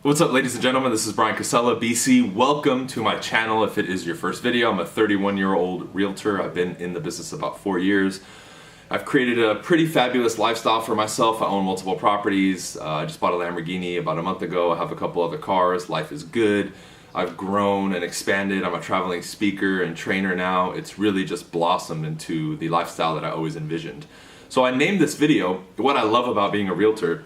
What's up, ladies and gentlemen? This is Bryan Casella, BC. Welcome to my channel. If it is your first video, I'm a 31-year-old realtor. I've been in the business about 4 years. I've created a pretty fabulous lifestyle for myself. I own multiple properties. I just bought a Lamborghini about a month ago. I have a couple other cars. Life is good. I've grown and expanded. I'm a traveling speaker and trainer now. It's really just blossomed into the lifestyle that I always envisioned. So I named this video, What I Love About Being a Realtor.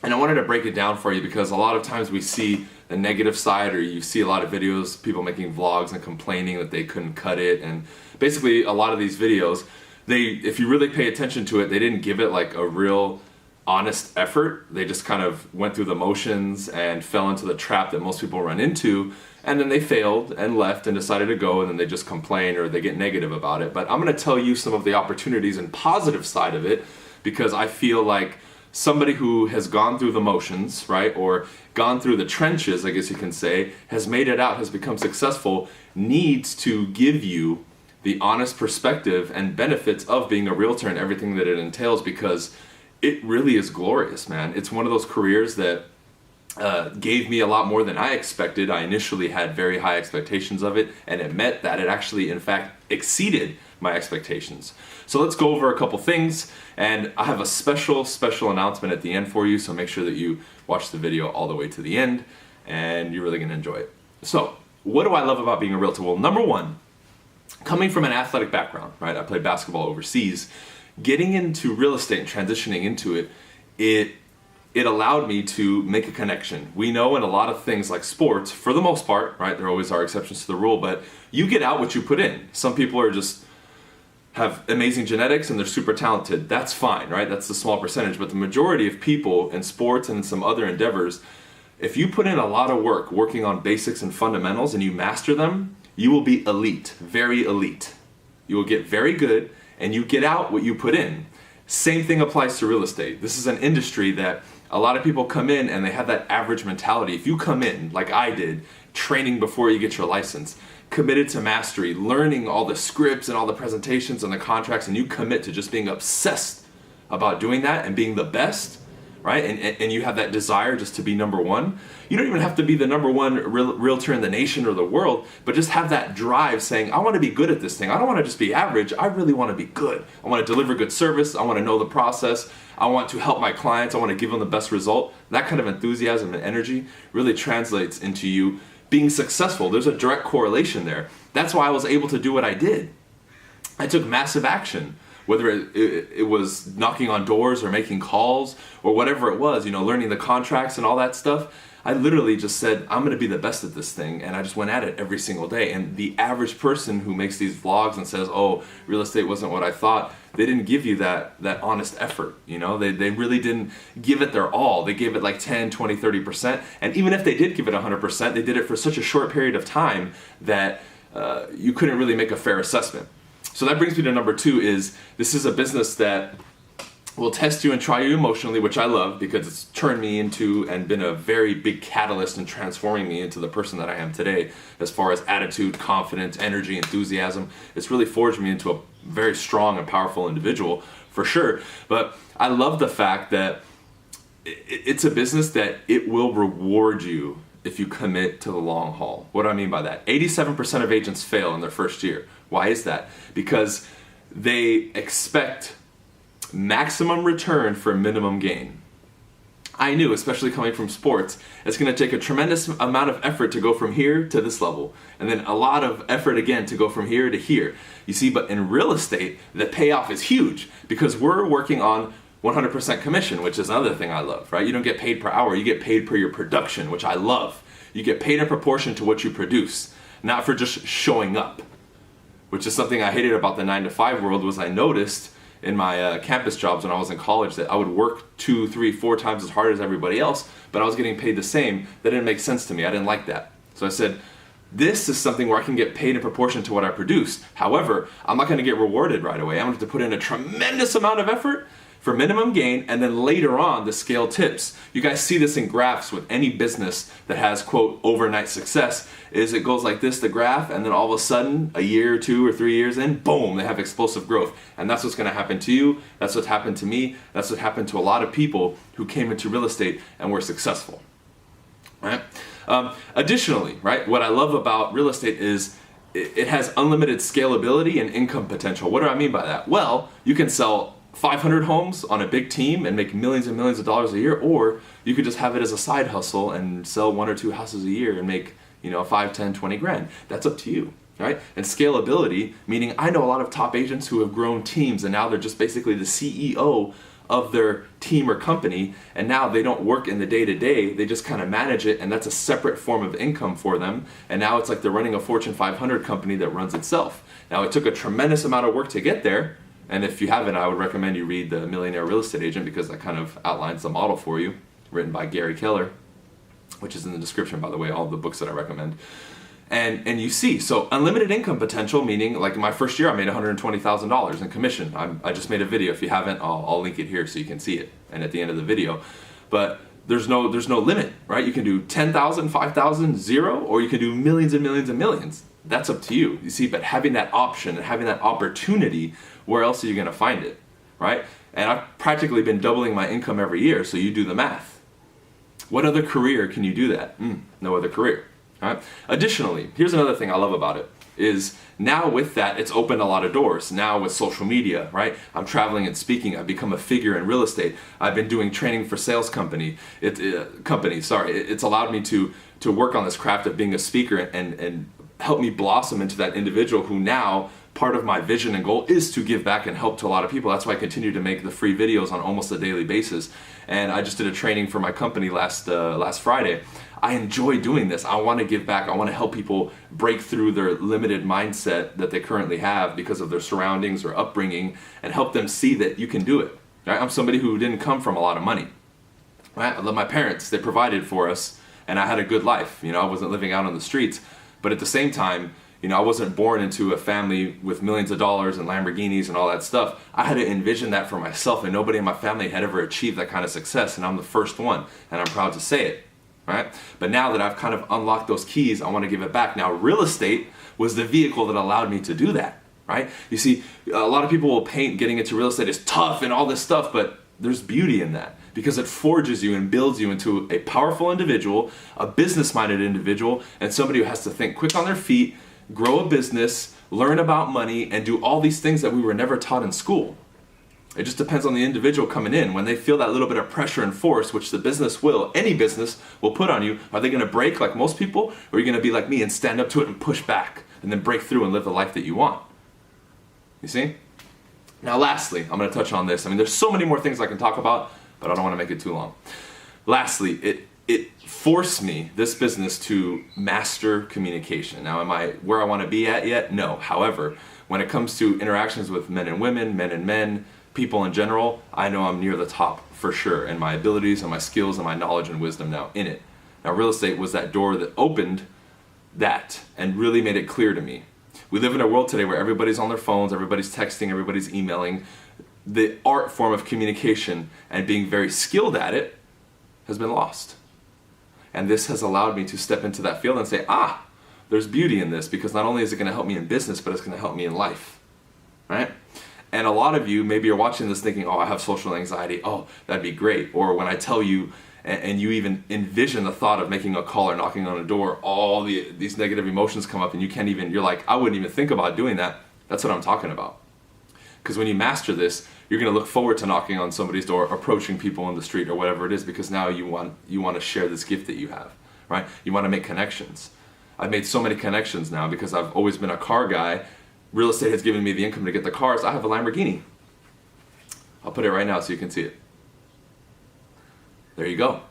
And I wanted to break it down for you because a lot of times we see the negative side, or you see a lot of videos, people making vlogs and complaining that they couldn't cut it. And basically a lot of these videos, if you really pay attention to it, they didn't give it like a real honest effort. They just kind of went through the motions and fell into the trap that most people run into. And then they failed and left and decided to go, and then they just complain or they get negative about it. But I'm going to tell you some of the opportunities and positive side of it, because I feel like somebody who has gone through the motions, right, or gone through the trenches, I guess you can say, has made it out, has become successful, needs to give you the honest perspective and benefits of being a realtor and everything that it entails, because it really is glorious, man. It's one of those careers that gave me a lot more than I expected. I initially had very high expectations of it, and it met that. It actually, in fact, exceeded my expectations. So let's go over a couple things, and I have a special announcement at the end for you, so make sure that you watch the video all the way to the end, and you're really gonna enjoy it. So, what do I love about being a realtor? Well, number one, coming from an athletic background, right? I played basketball overseas. Getting into real estate and transitioning into it, it allowed me to make a connection. We know in a lot of things like sports, for the most part, right, there always are exceptions to the rule, but you get out what you put in. Some people are just have amazing genetics and they're super talented. That's fine, right? That's the small percentage. But the majority of people in sports and in some other endeavors, if you put in a lot of work working on basics and fundamentals and you master them, you will be elite, very elite. You will get very good and you get out what you put in. Same thing applies to real estate. This is an industry that a lot of people come in and they have that average mentality. If you come in, like I did, training before you get your license, committed to mastery, learning all the scripts and all the presentations and the contracts, and you commit to just being obsessed about doing that and being the best, right? And you have that desire just to be number one. You don't even have to be the number one realtor in the nation or the world, but just have that drive saying, I want to be good at this thing. I don't want to just be average. I really want to be good. I want to deliver good service. I want to know the process. I want to help my clients. I want to give them the best result. That kind of enthusiasm and energy really translates into you being successful. There's a direct correlation there. That's why I was able to do what I did. I took massive action, whether it was knocking on doors or making calls or whatever it was, learning the contracts and all that stuff. I literally just said, I'm going to be the best at this thing, and I just went at it every single day. And the average person who makes these vlogs and says, oh, real estate wasn't what I thought, they didn't give you that honest effort. They really didn't give it their all. They gave it like 10, 20, 30%. And even if they did give it 100%, they did it for such a short period of time that you couldn't really make a fair assessment. So that brings me to number two. This is a business that will test you and try you emotionally, which I love because it's turned me into and been a very big catalyst in transforming me into the person that I am today as far as attitude, confidence, energy, enthusiasm. It's really forged me into a very strong and powerful individual for sure. But I love the fact that it's a business that it will reward you if you commit to the long haul. What do I mean by that? 87% of agents fail in their first year. Why is that? Because they expect maximum return for minimum gain. I knew, especially coming from sports, it's going to take a tremendous amount of effort to go from here to this level, and then a lot of effort again to go from here to here. You see, but in real estate, the payoff is huge because we're working on 100% commission, which is another thing I love, right? You don't get paid per hour, you get paid per your production, which I love. You get paid in proportion to what you produce, not for just showing up, which is something I hated about the 9-to-5 world. Was I noticed in my campus jobs when I was in college that I would work 2, 3, 4 times as hard as everybody else, but I was getting paid the same. That didn't make sense to me. I didn't like that. So I said, this is something where I can get paid in proportion to what I produce. However, I'm not going to get rewarded right away. I'm going to have to put in a tremendous amount of effort for minimum gain, and then later on the scale tips. You guys see this in graphs with any business that has, quote, overnight success, is it goes like this, the graph, and then all of a sudden, a year or 2 or 3 years in, boom, they have explosive growth. And that's what's gonna happen to you, that's what happened to me, that's what happened to a lot of people who came into real estate and were successful. right? Additionally, right, what I love about real estate is it has unlimited scalability and income potential. What do I mean by that? Well, you can sell 500 homes on a big team and make millions and millions of dollars a year, or you could just have it as a side hustle and sell 1 or 2 houses a year and make, 5, 10, 20 grand. That's up to you, right? And scalability, meaning I know a lot of top agents who have grown teams and now they're just basically the CEO of their team or company, and now they don't work in the day-to-day, they just kind of manage it, and that's a separate form of income for them, and now it's like they're running a Fortune 500 company that runs itself. Now, it took a tremendous amount of work to get there, and if you haven't, I would recommend you read The Millionaire Real Estate Agent, because that kind of outlines the model for you, written by Gary Keller, which is in the description, by the way, all the books that I recommend. And you see, so unlimited income potential, meaning like in my first year I made $120,000 in commission. I just made a video. If you haven't, I'll link it here so you can see it, and at the end of the video. But there's no limit, right? You can do 10,000, 5,000, 0, or you can do millions and millions and millions. That's up to you. You see, but having that option and having that opportunity, where else are you going to find it, right? And I've practically been doubling my income every year, so you do the math. What other career can you do that? No other career. Right? Additionally, here's another thing I love about it, is now with that, it's opened a lot of doors. Now with social media, right? I'm traveling and speaking. I've become a figure in real estate. I've been doing training for sales companies. It's allowed me to work on this craft of being a speaker and help me blossom into that individual who now, part of my vision and goal is to give back and help to a lot of people. That's why I continue to make the free videos on almost a daily basis. And I just did a training for my company last Friday. I enjoy doing this. I want to give back. I want to help people break through their limited mindset that they currently have because of their surroundings or upbringing, and help them see that you can do it. Right? I'm somebody who didn't come from a lot of money. Right? I love my parents. They provided for us, and I had a good life. I wasn't living out on the streets. But at the same time, I wasn't born into a family with millions of dollars and Lamborghinis and all that stuff. I had to envision that for myself, and nobody in my family had ever achieved that kind of success, and I'm the first one, and I'm proud to say it. Right? But now that I've kind of unlocked those keys, I want to give it back. Now, real estate was the vehicle that allowed me to do that. Right? You see, a lot of people will paint getting into real estate as tough and all this stuff, but there's beauty in that, because it forges you and builds you into a powerful individual, a business-minded individual, and somebody who has to think quick on their feet, grow a business, learn about money, and do all these things that we were never taught in school. It just depends on the individual coming in. When they feel that little bit of pressure and force, which the business will, any business will put on you, are they going to break like most people, or are you going to be like me and stand up to it and push back and then break through and live the life that you want? You see? Now lastly, I'm going to touch on this. There's so many more things I can talk about, but I don't want to make it too long. Lastly, it forced me, this business, to master communication. Now, am I where I want to be at yet? No. However, when it comes to interactions with men and women, men and men, people in general, I know I'm near the top for sure, and my abilities and my skills and my knowledge and wisdom now in it. Now, real estate was that door that opened that and really made it clear to me. We live in a world today where everybody's on their phones, everybody's texting, everybody's emailing. The art form of communication and being very skilled at it has been lost. And this has allowed me to step into that field and say, there's beauty in this, because not only is it going to help me in business, but it's going to help me in life, right? And a lot of you, maybe you're watching this thinking, I have social anxiety. Oh, that'd be great. Or when I tell you, and you even envision the thought of making a call or knocking on a door, all these negative emotions come up, and you're like, I wouldn't even think about doing that. That's what I'm talking about. Because when you master this, you're going to look forward to knocking on somebody's door, approaching people on the street or whatever it is, because now you want to share this gift that you have, right? You want to make connections. I've made so many connections now because I've always been a car guy. Real estate has given me the income to get the cars. I have a Lamborghini. I'll put it right now so you can see it. There you go.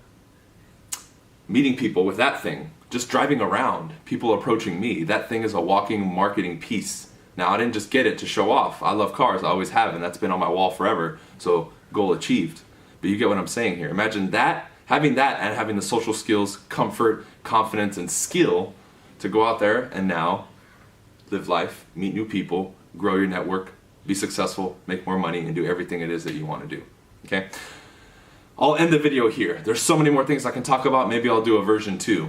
Meeting people with that thing, just driving around, people approaching me, that thing is a walking marketing piece. Now, I didn't just get it to show off. I love cars, I always have, and that's been on my wall forever, so goal achieved. But you get what I'm saying here. Imagine that, having that and having the social skills, comfort, confidence, and skill to go out there and now live life, meet new people, grow your network, be successful, make more money, and do everything it is that you want to do, okay? I'll end the video here. There's so many more things I can talk about. Maybe I'll do a version 2.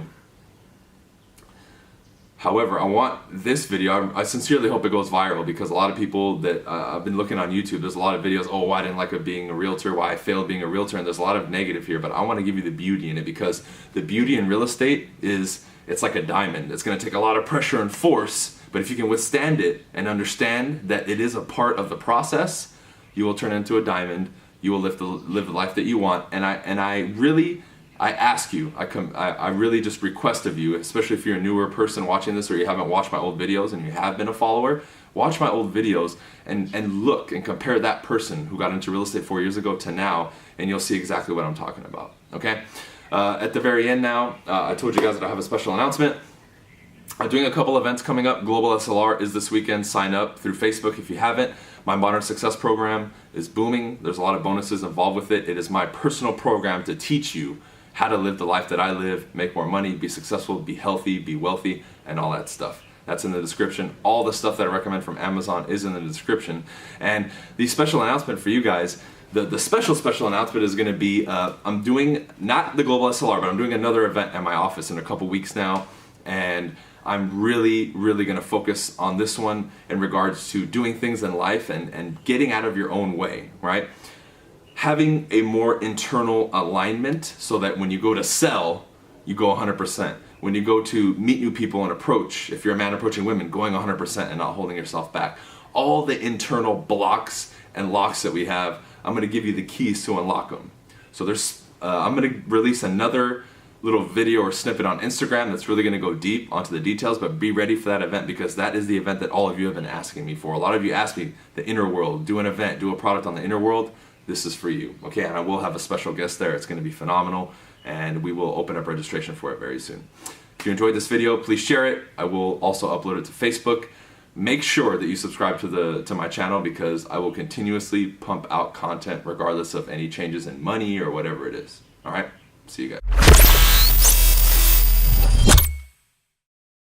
However, I want this video, I sincerely hope it goes viral, because a lot of people that I've been looking on YouTube, there's a lot of videos, oh, why I didn't like being a realtor, why I failed being a realtor, and there's a lot of negative here, but I want to give you the beauty in it, because the beauty in real estate is, it's like a diamond. It's going to take a lot of pressure and force, but if you can withstand it and understand that it is a part of the process, you will turn into a diamond, you will live the life that you want. And I ask you, I really just request of you, especially if you're a newer person watching this or you haven't watched my old videos and you have been a follower, watch my old videos and look and compare that person who got into real estate 4 years ago to now, and you'll see exactly what I'm talking about, okay? At the very end now, I told you guys that I have a special announcement. I'm doing a couple events coming up. Global SLR is this weekend. Sign up through Facebook if you haven't. My Modern Success program is booming. There's a lot of bonuses involved with it. It is my personal program to teach you how to live the life that I live, make more money, be successful, be healthy, be wealthy, and all that stuff. That's in the description. All the stuff that I recommend from Amazon is in the description. And the special announcement for you guys, the special announcement is going to be, I'm doing, not the Global SLR, but I'm doing another event at my office in a couple weeks now. And I'm really going to focus on this one in regards to doing things in life and getting out of your own way, right? Having a more internal alignment so that when you go to sell, you go 100%. When you go to meet new people and approach, if you're a man approaching women, going 100% and not holding yourself back. All the internal blocks and locks that we have, I'm going to give you the keys to unlock them. So I'm going to release another little video or snippet on Instagram that's really going to go deep onto the details, but be ready for that event, because that is the event that all of you have been asking me for. A lot of you asked me, the inner world, do an event, do a product on the inner world. This is for you, okay? And I will have a special guest there. It's going to be phenomenal, and we will open up registration for it very soon. If you enjoyed this video, please share it. I will also upload it to Facebook. Make sure that you subscribe to my channel, because I will continuously pump out content regardless of any changes in money or whatever it is. All right? See you guys.